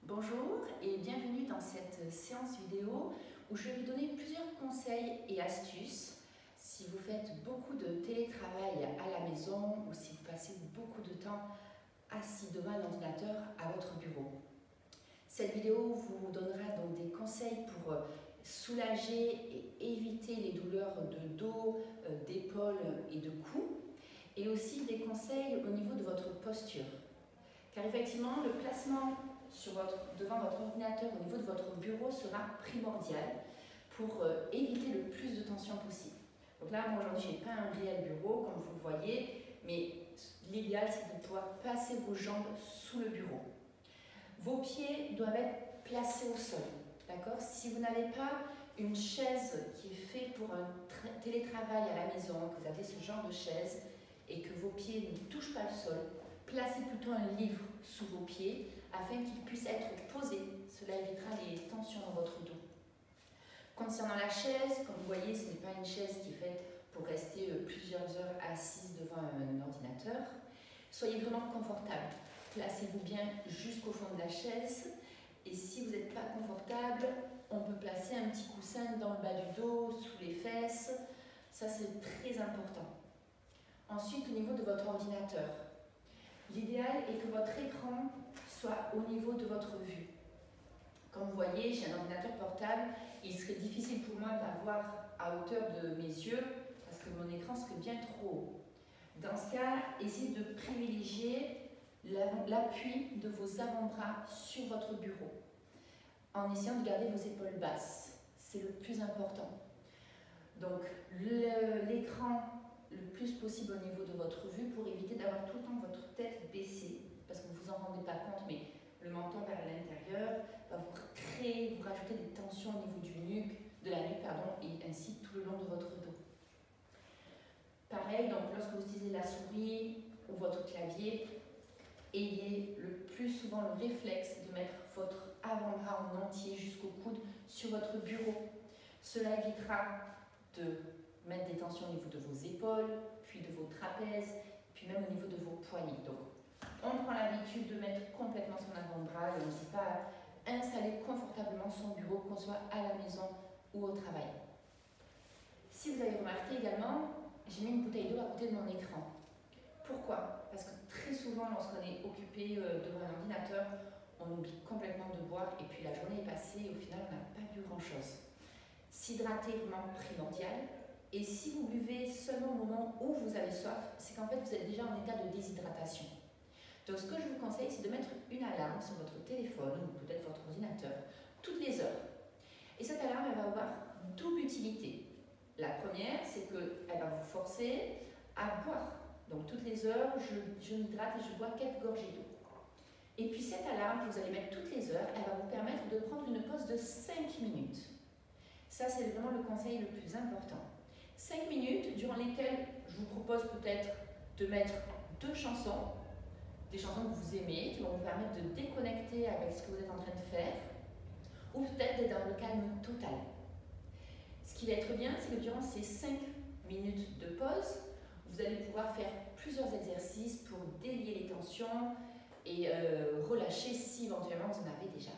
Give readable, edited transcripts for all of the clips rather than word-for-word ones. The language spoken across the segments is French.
Bonjour et bienvenue dans cette séance vidéo où je vais vous donner plusieurs conseils et astuces si vous faites beaucoup de télétravail à la maison ou si vous passez beaucoup de temps assis devant un ordinateur à votre bureau. Cette vidéo vous donnera donc des conseils pour soulager et éviter les douleurs de dos, d'épaule et de cou, et aussi des conseils au niveau de votre posture. Car effectivement, le placement devant votre ordinateur au niveau de votre bureau sera primordial pour éviter le plus de tension possible. Donc là, moi aujourd'hui, je n'ai pas un réel bureau, comme vous le voyez, mais l'idéal, c'est de pouvoir placer vos jambes sous le bureau. Vos pieds doivent être placés au sol, d'accord? Si vous n'avez pas une chaise qui est faite pour un télétravail à la maison, que vous avez ce genre de chaise et que vos pieds ne touchent pas le sol, placez plutôt un livre sous vos pieds afin qu'il puisse être posé. Cela évitera les tensions dans votre dos. Concernant la chaise, comme vous voyez, ce n'est pas une chaise qui est faite pour rester plusieurs heures assise devant un ordinateur. Soyez vraiment confortable. Placez-vous bien jusqu'au fond de la chaise. Et si vous n'êtes pas confortable, on peut placer un petit coussin dans le bas du dos, sous les fesses. Ça, c'est très important. Ensuite, au niveau de votre ordinateur, l'idéal est que votre écran soit au niveau de votre vue. Comme vous voyez, j'ai un ordinateur portable, il serait difficile pour moi d'avoir à hauteur de mes yeux parce que mon écran serait bien trop haut. Dans ce cas, essayez de privilégier l'appui de vos avant-bras sur votre bureau en essayant de garder vos épaules basses. C'est le plus important. Donc, l'écran le plus possible au niveau de votre vue pour éviter d'avoir tout le temps votre tête baissée, parce que vous ne vous en rendez pas compte, mais le menton vers l'intérieur va vous rajouter des tensions au niveau de la nuque, et ainsi tout le long de votre dos. Pareil, donc lorsque vous utilisez la souris ou votre clavier, ayez le plus souvent le réflexe de mettre votre avant-bras en entier jusqu'au coude sur votre bureau. Cela évitera de mettre des tensions au niveau de vos épaules, puis de vos trapèzes, puis même au niveau de vos poignets. Donc, on prend l'habitude de mettre complètement son avant-bras et on n'hésite pas à installer confortablement son bureau, qu'on soit à la maison ou au travail. Si vous avez remarqué également, j'ai mis une bouteille d'eau à côté de mon écran. Pourquoi? Parce que très souvent, lorsqu'on est occupé devant un ordinateur, on oublie complètement de boire et puis la journée est passée et au final, on n'a pas bu grand-chose. S'hydrater est vraiment primordial. Et si vous buvez seulement au moment où vous avez soif, c'est qu'en fait vous êtes déjà en état de déshydratation. Donc ce que je vous conseille, c'est de mettre une alarme sur votre téléphone ou peut-être votre ordinateur toutes les heures. Et cette alarme, elle va avoir double utilité. La première, c'est qu'elle va vous forcer à boire. Donc toutes les heures, je m'hydrate et je bois quelques gorgées d'eau. Et puis cette alarme que vous allez mettre toutes les heures, elle va vous permettre de prendre une pause de 5 minutes. Ça, c'est vraiment le conseil le plus important. 5 minutes durant lesquelles je vous propose peut-être de mettre 2 chansons, des chansons que vous aimez, qui vont vous permettre de déconnecter avec ce que vous êtes en train de faire, ou peut-être d'être dans le calme total. Ce qui va être bien, c'est que durant ces 5 minutes de pause, vous allez pouvoir faire plusieurs exercices pour délier les tensions et relâcher si éventuellement vous en avez déjà.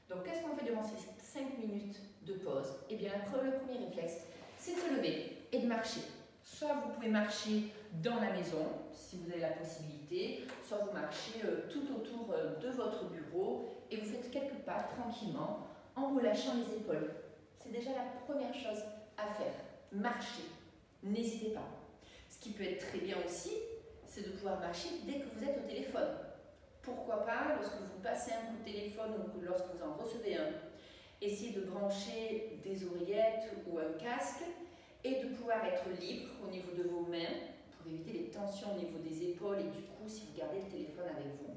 Donc, qu'est-ce qu'on fait durant ces 5 minutes de pause? Eh bien, le premier réflexe, c'est de se lever et de marcher. Soit vous pouvez marcher dans la maison, si vous avez la possibilité, soit vous marchez tout autour de votre bureau et vous faites quelques pas tranquillement en relâchant les épaules. C'est déjà la première chose à faire, marcher. N'hésitez pas. Ce qui peut être très bien aussi, c'est de pouvoir marcher dès que vous êtes au téléphone. Pourquoi pas, lorsque vous passez un coup de téléphone ou lorsque vous en recevez un, essayez de brancher des oreillettes ou un casque et de pouvoir être libre au niveau de vos mains pour éviter les tensions au niveau des épaules et du cou si vous gardez le téléphone avec vous.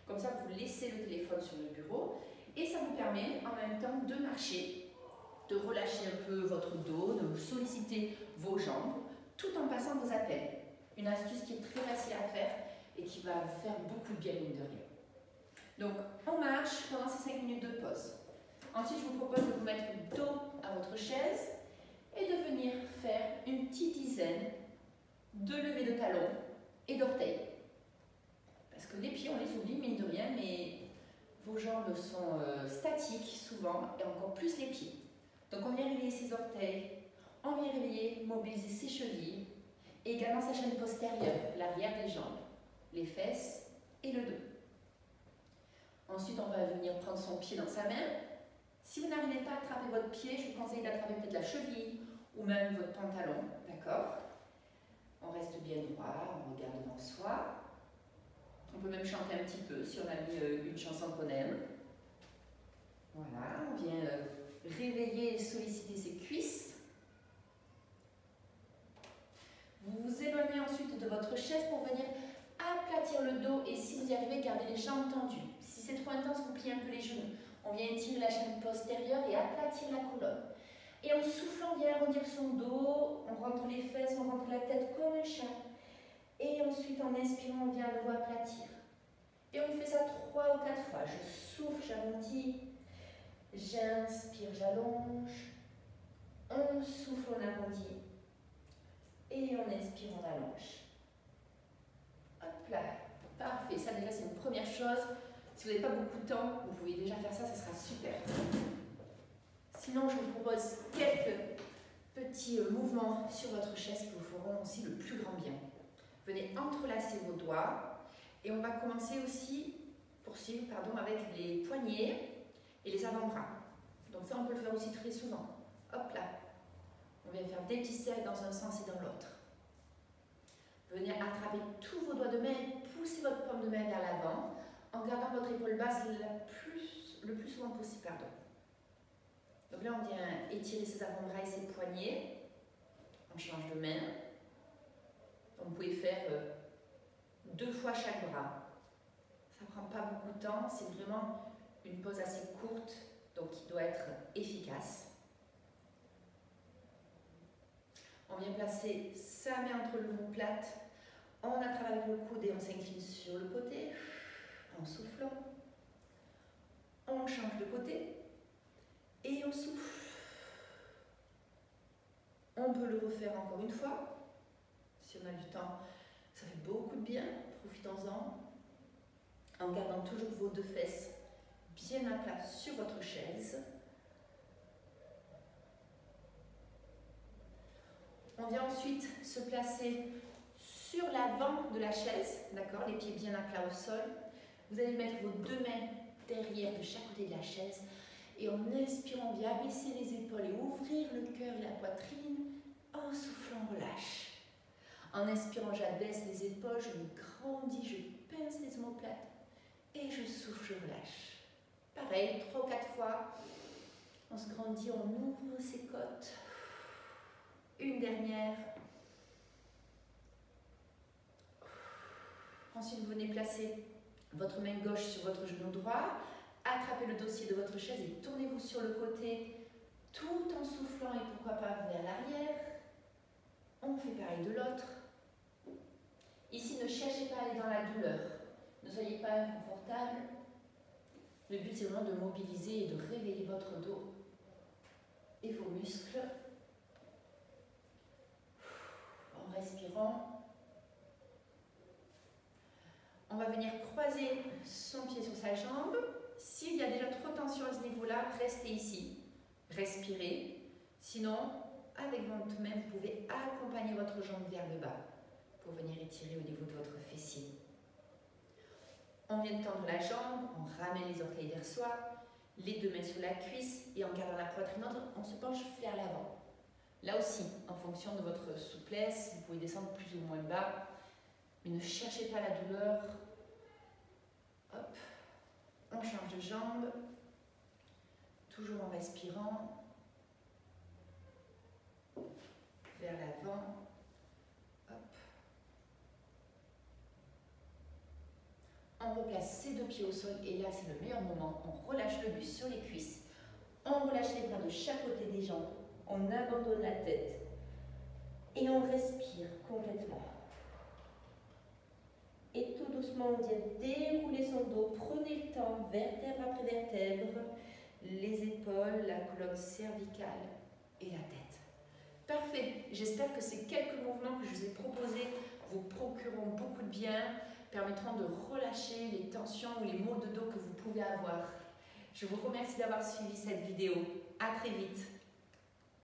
Comme ça, vous laissez le téléphone sur le bureau et ça vous permet en même temps de marcher, de relâcher un peu votre dos, de solliciter vos jambes tout en passant vos appels. Une astuce qui est très facile à faire et qui va vous faire beaucoup de bien, mine de rien. Donc, on marche pendant ces 5 minutes de pause. Ensuite, je vous propose de vous mettre dos à votre chaise et de venir faire une petite dizaine de levées de talons et d'orteils. Parce que les pieds, on les oublie, mine de rien, mais vos vos jambes sont statiques souvent, et encore plus les pieds. Donc on vient réveiller ses orteils, on vient réveiller, mobiliser ses chevilles, et également sa chaîne postérieure, l'arrière des jambes, les fesses et le dos. Ensuite, on va venir prendre son pied dans sa main. Si vous n'arrivez pas à attraper votre pied, je vous conseille d'attraper peut-être la cheville ou même votre pantalon, d'accord? On reste bien droit, on regarde devant soi. On peut même chanter un petit peu si on a mis une chanson qu'on aime. Voilà, on vient réveiller et solliciter ses cuisses. Vous vous éloignez ensuite de votre chaise pour venir aplatir le dos et si vous y arrivez, gardez les jambes tendues. Si c'est trop intense, vous pliez un peu les genoux. On vient étirer la chaîne postérieure et aplatir la colonne. Et en soufflant, on vient arrondir son dos, on rentre les fesses, on rentre la tête comme un chat. Et ensuite, en inspirant, on vient à nouveau aplatir. Et on fait ça 3 ou 4 fois. Je souffle, j'arrondis. J'inspire, j'allonge. On souffle, on arrondit. Et on inspire, on allonge. Hop là. Parfait. Ça, déjà, c'est une première chose. Si vous n'avez pas beaucoup de temps, vous pouvez déjà faire ça, ce sera super. Sinon, je vous propose quelques petits mouvements sur votre chaise qui vous feront aussi le plus grand bien. Venez entrelacer vos doigts et on va commencer aussi, poursuivre avec les poignets et les avant-bras. Donc ça, on peut le faire aussi très souvent. Hop là. On vient faire des petits cercles dans un sens et dans l'autre. Venez attraper tous vos doigts de main et poussez votre paume de main vers l'avant en gardant votre épaule basse le plus souvent possible. Donc là, on vient étirer ses avant-bras et ses poignets. On change de main. Donc, vous pouvez faire 2 fois chaque bras. Ça ne prend pas beaucoup de temps. C'est vraiment une pause assez courte, donc qui doit être efficace. On vient placer sa main entre l'omoplate. On attrape avec le coude et on s'incline sur le côté. En soufflant. On change de côté. Et on souffle. On peut le refaire encore une fois. Si on a du temps, ça fait beaucoup de bien. Profitons-en. En gardant toujours vos 2 fesses bien à plat sur votre chaise. On vient ensuite se placer sur l'avant de la chaise, d'accord, les pieds bien à plat au sol. Vous allez mettre vos 2 mains derrière de chaque côté de la chaise. Et en inspirant, bien abaisser les épaules et ouvrir le cœur et la poitrine. En soufflant, on relâche. En inspirant, j'abaisse les épaules, je me grandis, je pince les omoplates. Et je souffle, je relâche. Pareil, 3 ou 4 fois. On se grandit, on ouvre ses côtes. Une dernière. Ensuite, vous venez placer votre main gauche sur votre genou droit. Attrapez le dossier de votre chaise et tournez-vous sur le côté tout en soufflant et pourquoi pas vers l'arrière. On fait pareil de l'autre. Ici, ne cherchez pas à aller dans la douleur. Ne soyez pas inconfortable. Le but, c'est vraiment de mobiliser et de réveiller votre dos et vos muscles. En respirant. On va venir croiser son pied sur sa jambe. S'il y a déjà trop de tension à ce niveau-là, restez ici. Respirez. Sinon, avec votre main, vous pouvez accompagner votre jambe vers le bas pour venir étirer au niveau de votre fessier. On vient de tendre la jambe, on ramène les orteils vers soi, les 2 mains sur la cuisse et en gardant la poitrine entre, on se penche vers l'avant. Là aussi, en fonction de votre souplesse, vous pouvez descendre plus ou moins bas, mais ne cherchez pas la douleur. Hop. On change de jambe, toujours en respirant, vers l'avant, hop. On replace ses 2 pieds au sol et là c'est le meilleur moment, on relâche le buste sur les cuisses, on relâche les bras de chaque côté des jambes, on abandonne la tête et on respire complètement. Et tout doucement, on vient dérouler son dos. Prenez le temps, vertèbre après vertèbre, les épaules, la colonne cervicale et la tête. Parfait. J'espère que ces quelques mouvements que je vous ai proposés vous procureront beaucoup de bien. permettront de relâcher les tensions ou les maux de dos que vous pouvez avoir. Je vous remercie d'avoir suivi cette vidéo. À très vite.